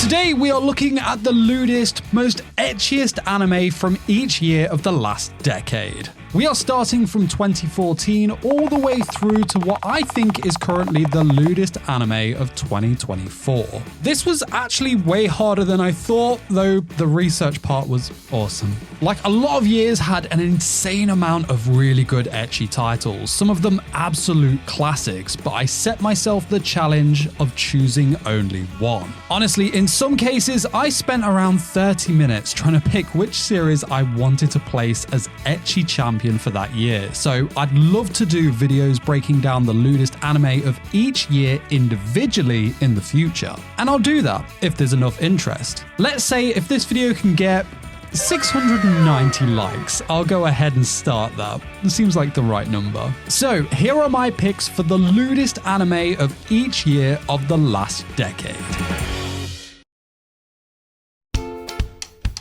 Today we are looking at the lewdest, most ecchiest anime from each year of the last decade. We are starting from 2014 all the way through to what I think is currently the lewdest anime of 2024. This was actually way harder than I thought, though the research part was awesome. Like, a lot of years had an insane amount of really good ecchi titles, some of them absolute classics, but I set myself the challenge of choosing only one. Honestly, in some cases, I spent around 30 minutes trying to pick which series I wanted to place as ecchi champion for that year, so I'd love to do videos breaking down the lewdest anime of each year individually in the future. And I'll do that if there's enough interest. Let's say if this video can get 690 likes, I'll go ahead and start that. It seems like the right number. So here are my picks for the lewdest anime of each year of the last decade.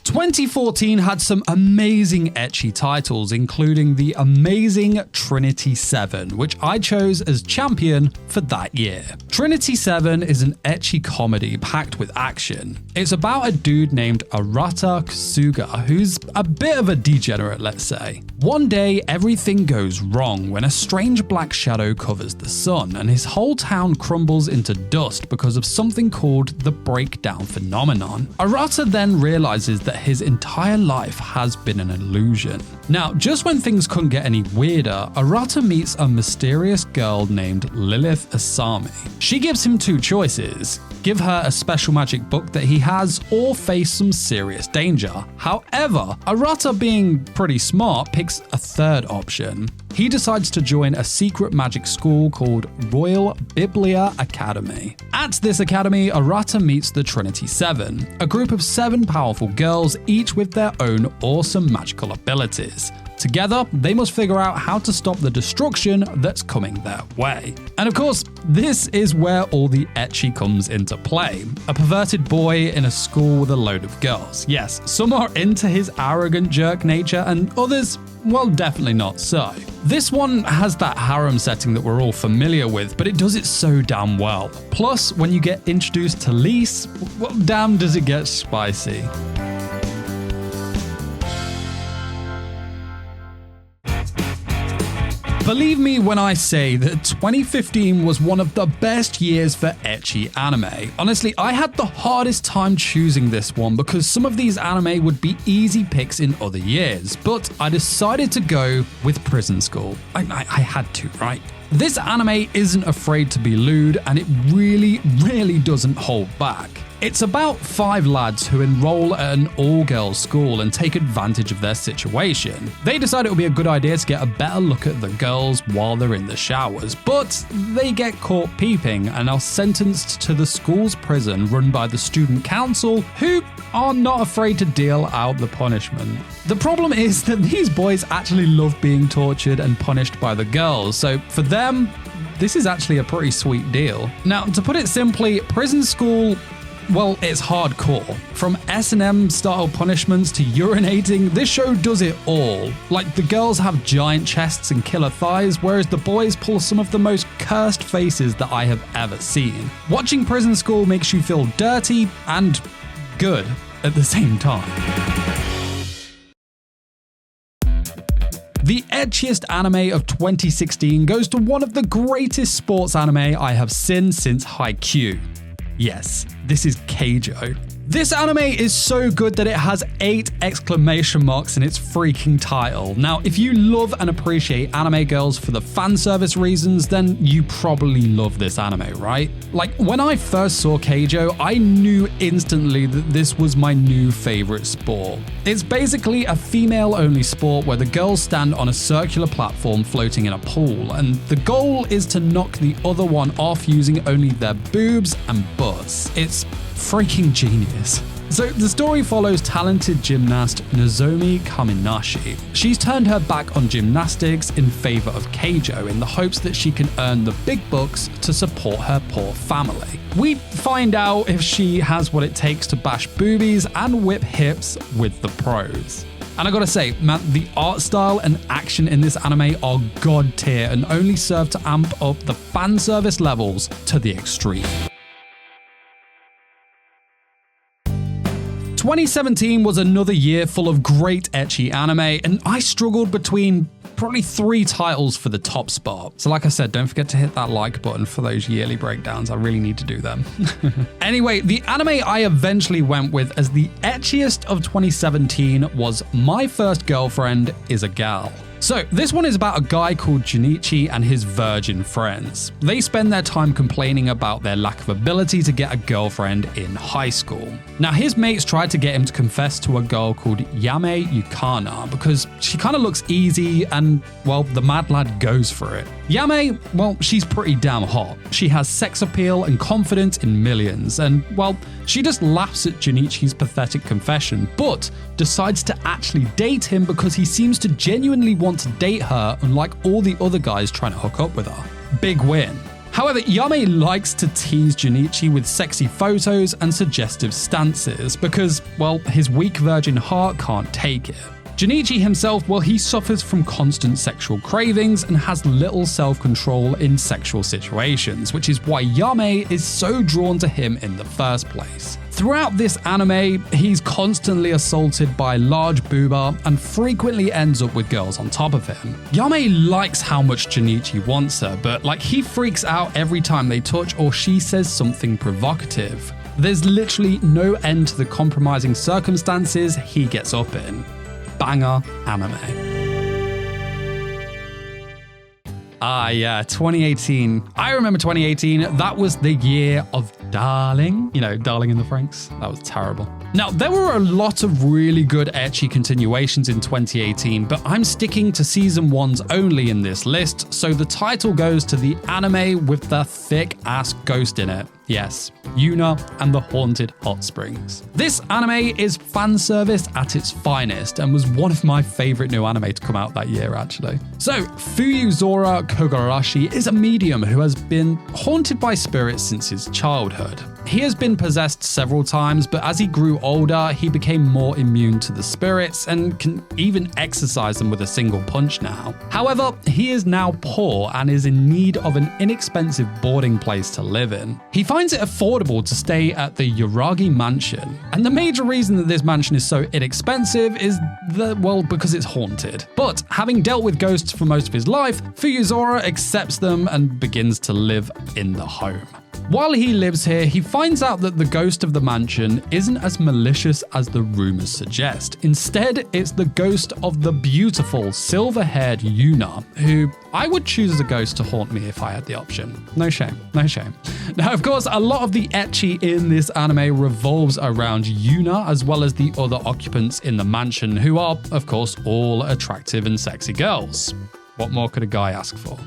2014 had some amazing ecchi titles, including the amazing Trinity Seven, which I chose as champion for that year. Trinity Seven is an ecchi comedy packed with action. It's about a dude named Arata Kasuga, who's a bit of a degenerate, let's say. One day, everything goes wrong when a strange black shadow covers the sun, and his whole town crumbles into dust because of something called the breakdown phenomenon. Arata then realizes that his entire life has been an illusion. Now, just when things couldn't get any weirder, Arata meets a mysterious girl named Lilith Asami. She gives him two choices: give her a special magic book that he has, or face some serious danger. However, Arata, being pretty smart, picks a third option. He decides to join a secret magic school called Royal Biblia Academy. At this academy, Arata meets the Trinity Seven, a group of 7 powerful girls, each with their own awesome magical abilities. Together, they must figure out how to stop the destruction that's coming their way. And of course, this is where all the ecchi comes into play. A perverted boy in a school with a load of girls. Yes, some are into his arrogant jerk nature, and others, well, definitely not so. This one has that harem setting that we're all familiar with, but it does it so damn well. Plus, when you get introduced to Lise, well, damn does it get spicy. Believe me when I say that 2015 was one of the best years for ecchi anime. Honestly, I had the hardest time choosing this one because some of these anime would be easy picks in other years, but I decided to go with Prison School. I had to, right? This anime isn't afraid to be lewd, and it really doesn't hold back. It's about 5 lads who enroll at an all-girls school and take advantage of their situation. They decide it would be a good idea to get a better look at the girls while they're in the showers, but they get caught peeping and are sentenced to the school's prison run by the student council, who are not afraid to deal out the punishment. The problem is that these boys actually love being tortured and punished by the girls, so for them, this is actually a pretty sweet deal. Now, to put it simply, Prison School, well, it's hardcore. From S&M style punishments to urinating, this show does it all. Like, the girls have giant chests and killer thighs, whereas the boys pull some of the most cursed faces that I have ever seen. Watching Prison School makes you feel dirty and good at the same time. The ecchiest anime of 2016 goes to one of the greatest sports anime I have seen since Haikyuu. Yes, this is Keijo. This anime is so good that it has 8 exclamation marks in its freaking title. Now, if you love and appreciate anime girls for the fan service reasons, then you probably love this anime, right? Like, when I first saw Keijo, I knew instantly that this was my new favorite sport. It's basically a female-only sport where the girls stand on a circular platform floating in a pool, and the goal is to knock the other one off using only their boobs and butts. It's freaking genius. So the story follows talented gymnast Nozomi Kaminashi. She's turned her back on gymnastics in favor of Keijo in the hopes that she can earn the big bucks to support her poor family. We find out if she has what it takes to bash boobies and whip hips with the pros. And I gotta say, man, the art style and action in this anime are god tier and only serve to amp up the fan service levels to the extreme. 2017 was another year full of great ecchi anime, and I struggled between probably 3 titles for the top spot. So like I said, don't forget to hit that like button for those yearly breakdowns. I really need to do them. Anyway, the anime I eventually went with as the ecchiest of 2017 was My First Girlfriend is a Gal. So this one is about a guy called Junichi and his virgin friends. They spend their time complaining about their lack of ability to get a girlfriend in high school. Now his mates tried to get him to confess to a girl called Yame Yukana because she kind of looks easy and, well, the mad lad goes for it. Yame, well, she's pretty damn hot. She has sex appeal and confidence in millions and, well, she just laughs at Junichi's pathetic confession, but decides to actually date him because he seems to genuinely want to date her, unlike all the other guys trying to hook up with her. Big win. However, Yame likes to tease Junichi with sexy photos and suggestive stances because, well, his weak virgin heart can't take it. Junichi himself, well, he suffers from constant sexual cravings and has little self-control in sexual situations, which is why Yame is so drawn to him in the first place. Throughout this anime, he's constantly assaulted by large booba and frequently ends up with girls on top of him. Yame likes how much Junichi wants her, but he freaks out every time they touch or she says something provocative. There's literally no end to the compromising circumstances he gets up in. Banger anime. Ah, yeah, 2018. I remember 2018. That was the year of Darling. You know, Darling in the Franxx. That was terrible. Now, there were a lot of really good ecchi continuations in 2018, but I'm sticking to season 1's only in this list, so the title goes to the anime with the thick-ass ghost in it. Yes, Yuuna and the Haunted Hot Springs. This anime is fan service at its finest and was one of my favorite new anime to come out that year, actually. So, Fuyuzora Kogarashi is a medium who has been haunted by spirits since his childhood. He has been possessed several times, but as he grew older, he became more immune to the spirits and can even exorcise them with a single punch now. However, he is now poor and is in need of an inexpensive boarding place to live in. He finds it affordable to stay at the Yuragi Mansion, and the major reason that this mansion is so inexpensive is that, well, because it's haunted. But having dealt with ghosts for most of his life, Fuyuzora accepts them and begins to live in the home. While he lives here, he finds out that the ghost of the mansion isn't as malicious as the rumors suggest. Instead, it's the ghost of the beautiful, silver-haired Yuuna, who I would choose as a ghost to haunt me if I had the option. No shame, no shame. Now, of course, a lot of the ecchi in this anime revolves around Yuuna, as well as the other occupants in the mansion, who are, of course, all attractive and sexy girls. What more could a guy ask for?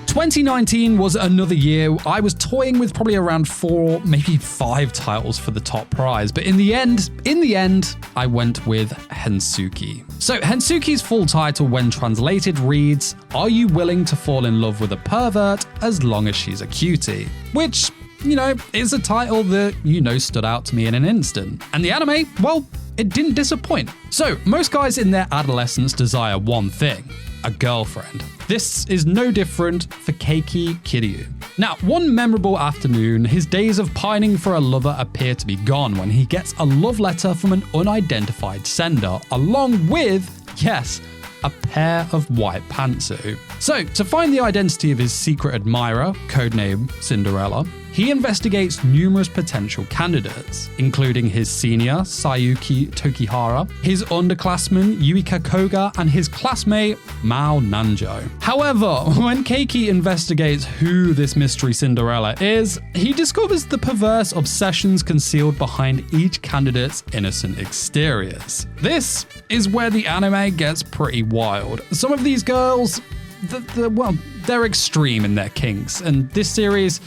2019 was another year I was toying with probably around 4, maybe 5 titles for the top prize, but in the end, I went with Hensuki. So Hensuki's full title when translated reads, "Are you willing to fall in love with a pervert as long as she's a cutie?" Which, you know, is a title that, you know, stood out to me in an instant. And the anime, well, it didn't disappoint. So most guys in their adolescence desire one thing: a girlfriend. This is no different for Keiki Kiryu. Now, one memorable afternoon, his days of pining for a lover appear to be gone when he gets a love letter from an unidentified sender, along with, yes, a pair of white pantsuit. So, to find the identity of his secret admirer, codename Cinderella, he investigates numerous potential candidates, including his senior, Sayuki Tokihara, his underclassman, Yuika Koga, and his classmate, Mao Nanjo. However, when Keiki investigates who this mystery Cinderella is, he discovers the perverse obsessions concealed behind each candidate's innocent exteriors. This is where the anime gets pretty wild. Some of these girls, well, they're extreme in their kinks, and this series,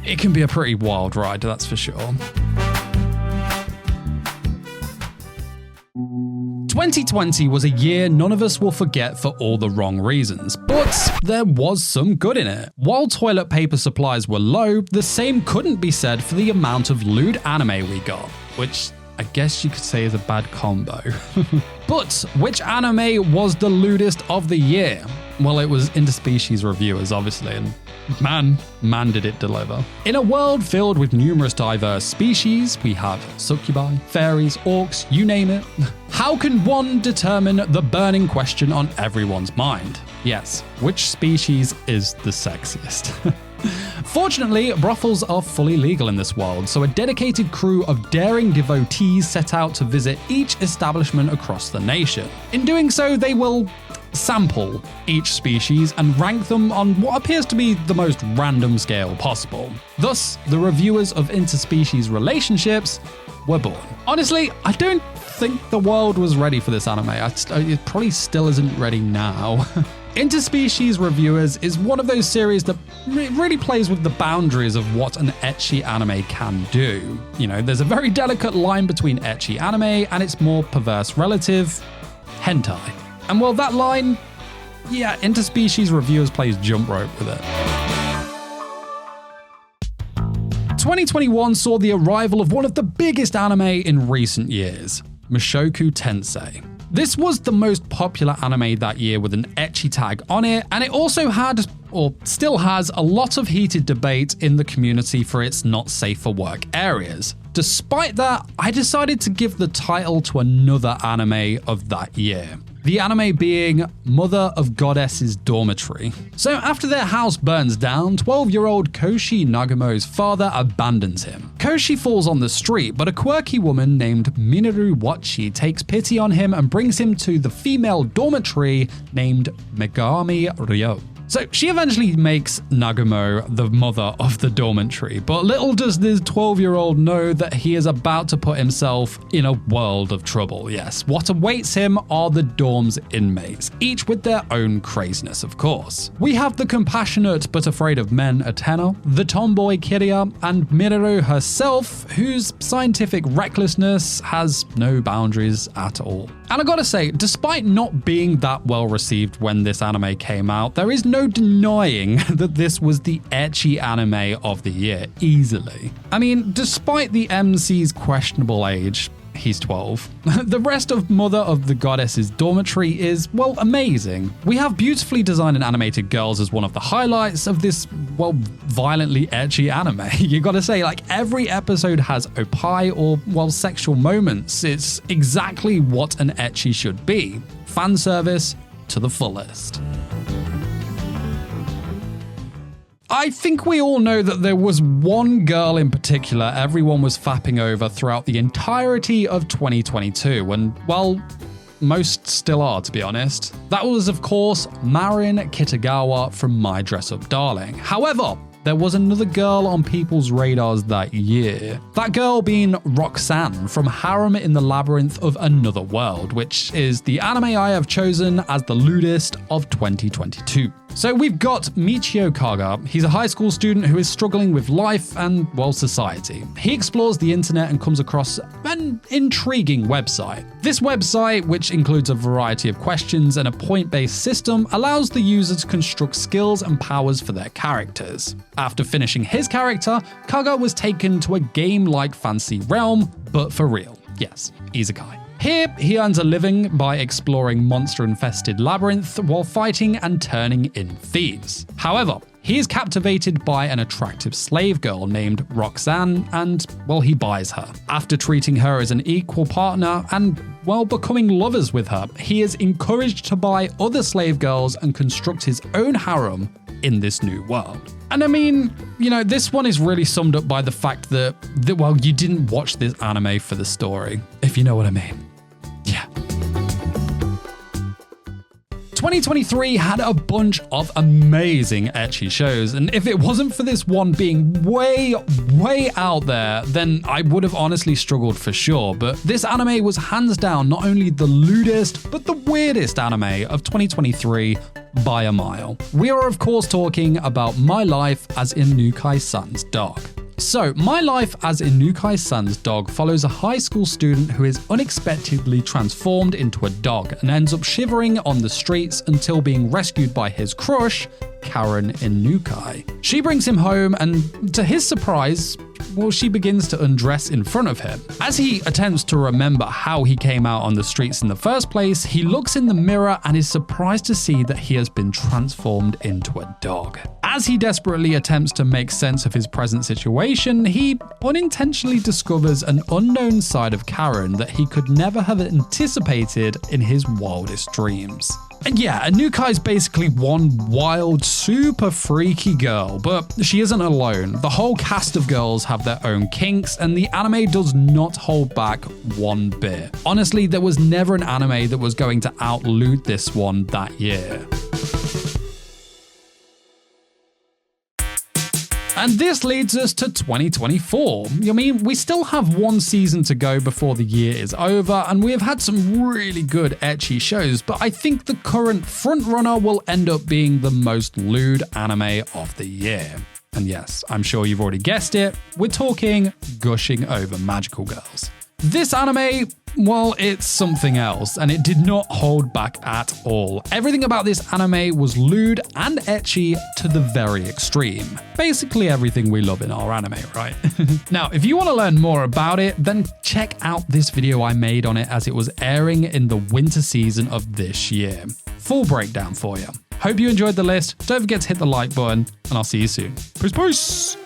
it can be a pretty wild ride, that's for sure. 2020 was a year none of us will forget for all the wrong reasons, but there was some good in it. While toilet paper supplies were low, the same couldn't be said for the amount of lewd anime we got, which, I guess you could say is a bad combo. But which anime was the lewdest of the year? Well, it was Interspecies Reviewers, obviously, and man did it deliver. In a world filled with numerous diverse species, we have succubi, fairies, orcs, you name it. How can one determine the burning question on everyone's mind? Yes, which species is the sexiest? Fortunately, brothels are fully legal in this world, so a dedicated crew of daring devotees set out to visit each establishment across the nation. In doing so, they will sample each species and rank them on what appears to be the most random scale possible. Thus, the reviewers of interspecies relationships were born. Honestly, I don't think the world was ready for this anime. It probably still isn't ready now. Interspecies Reviewers is one of those series that really plays with the boundaries of what an ecchi anime can do. You know, there's a very delicate line between ecchi anime and its more perverse relative, hentai. And well, that line, yeah, Interspecies Reviewers plays jump rope with it. 2021 saw the arrival of one of the biggest anime in recent years, Moku Tenshi. This was the most popular anime that year with an ecchi tag on it, and it also had, or still has, a lot of heated debate in the community for its not safe for work areas. Despite that, I decided to give the title to another anime of that year. The anime being Mother of Goddess's Dormitory. So after their house burns down, 12-year-old Koshi Nagumo's father abandons him. Koshi falls on the street, but a quirky woman named Minoru Wachi takes pity on him and brings him to the female dormitory named Megami Ryo. So she eventually makes Nagumo the mother of the dormitory, but little does this 12-year-old know that he is about to put himself in a world of trouble. Yes, what awaits him are the dorm's inmates, each with their own craziness, of course. We have the compassionate but afraid of men Atena, the tomboy Kiria, and Minoru herself, whose scientific recklessness has no boundaries at all. And I gotta say, despite not being that well received when this anime came out, there is no denying that this was the ecchi anime of the year, easily. I mean, despite the MC's questionable age, he's 12. The rest of Mother of the Goddess's Dormitory is, well, amazing. We have beautifully designed and animated girls as one of the highlights of this, well, violently ecchi anime. You gotta say, like, every episode has opai or, well, sexual moments. It's exactly what an ecchi should be. Fan service to the fullest. I think we all know that there was one girl in particular everyone was fapping over throughout the entirety of 2022, and, well, most still are, to be honest. That was, of course, Marin Kitagawa from My Dress Up Darling. However, there was another girl on people's radars that year. That girl being Roxanne from Harem in the Labyrinth of Another World, which is the anime I have chosen as the lewdest of 2022. So we've got Michio Kaga. He's a high school student who is struggling with life and, well, society. He explores the internet and comes across an intriguing website. This website, which includes a variety of questions and a point-based system, allows the user to construct skills and powers for their characters. After finishing his character, Kaga was taken to a game-like fantasy realm, but for real. Yes, Inukai. Here, he earns a living by exploring monster-infested labyrinth while fighting and turning in thieves. However, he is captivated by an attractive slave girl named Roxanne and, well, he buys her. After treating her as an equal partner and, well, becoming lovers with her, he is encouraged to buy other slave girls and construct his own harem in this new world. And I mean, you know, this one is really summed up by the fact that, well, you didn't watch this anime for the story, if you know what I mean. Yeah. 2023 had a bunch of amazing ecchi shows, and if it wasn't for this one being way out there, then I would have honestly struggled for sure. But this anime was hands down not only the lewdest, but the weirdest anime of 2023 by a mile. We are of course talking about My Life as Inukai-san's Dog. So, My Life as Inukai-san's Dog follows a high school student who is unexpectedly transformed into a dog and ends up shivering on the streets until being rescued by his crush, Karrarin Inukai. She brings him home and, to his surprise, well, she begins to undress in front of him. As he attempts to remember how he came out on the streets in the first place, he looks in the mirror and is surprised to see that he has been transformed into a dog. As he desperately attempts to make sense of his present situation, he unintentionally discovers an unknown side of Karrarin that he could never have anticipated in his wildest dreams. And yeah, Inukai is basically one wild, super freaky girl, but she isn't alone. The whole cast of girls have their own kinks, and the anime does not hold back one bit. Honestly, there was never an anime that was going to out-lewd this one that year. And this leads us to 2024. I mean, we still have one season to go before the year is over, and we have had some really good ecchi shows, but I think the current frontrunner will end up being the most lewd anime of the year. And yes, I'm sure you've already guessed it, we're talking Gushing Over Magical Girls. This anime, well, it's something else, and it did not hold back at all. Everything about this anime was lewd and ecchi to the very extreme. Basically everything we love in our anime, right? Now, if you want to learn more about it, then check out this video I made on it as it was airing in the winter season of this year. Full breakdown for you. Hope you enjoyed the list. Don't forget to hit the like button, and I'll see you soon. Peace, peace!